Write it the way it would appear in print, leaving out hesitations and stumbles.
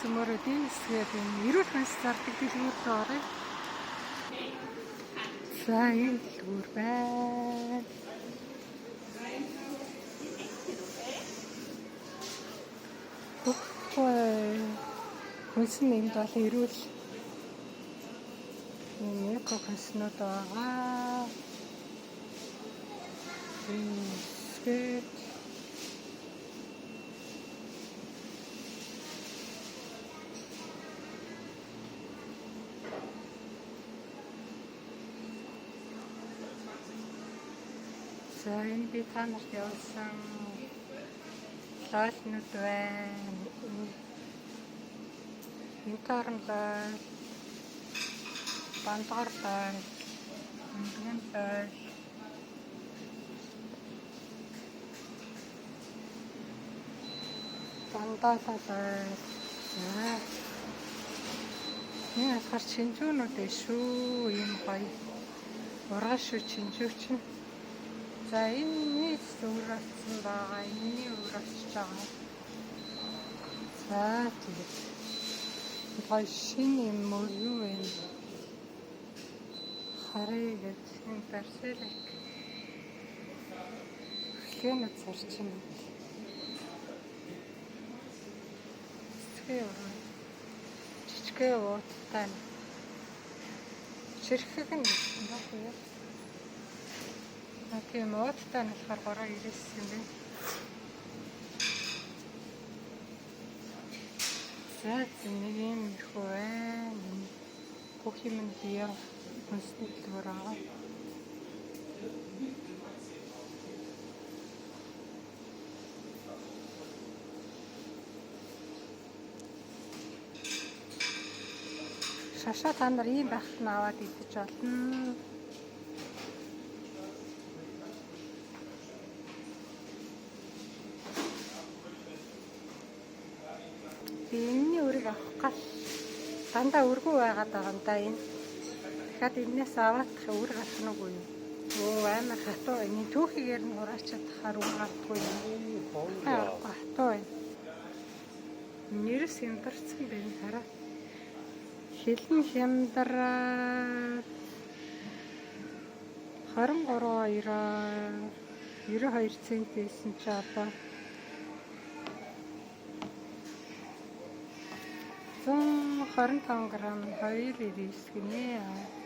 цөмөрөө дийсгээд энэ эрүүл мэндийн зардаг дэлгүүр рүү оръё. За энэ дэлгүүр байна. Хүнсэн энд бол эрүүл эко хүнснүүд байгаа. Дийсгээд за энэ би та нарт явуулсан лоолнууд байна. Интарн лоол, бандгар лоол, өндгөн лоол, бандаа лоол. За энэ асар чинжүүнүүд ээ шүү. Ийм гоё ургаш шүү чинжүү чинь. За энэ өөр болсон байгаа. Энэний өөр очиж байгаа. За тэгээд гоё шинэ юм уу юу вэ? Харъя гэж энэ барселик. Хэнэт зарчим. Жижигхэн ууттай. Чирхэг нь байна. Тийм ууттай нь болохоор 3.99 юм байна. За нэг юм их байна. Бүх юм нь бие хүнсний дэлгүүр байгаа. Шашаа та нар ийм байхад нь аваад идэж болно. Энэний өрийг авах гал дандаа өргөө байгаад байгаа юм да энэ. Дахиад энээс аваадах өр гарах нь үгүй юу? Өө амар хатуу энэ түүхийгээр нь хураачаад тахаар өр гардаггүй юм. Хатуу байна. Нэрс хямдарсан байна хараа. Хилэн хямдраад 23.92 цент байсан чи одоо 125 грамм 2.9 гинэ.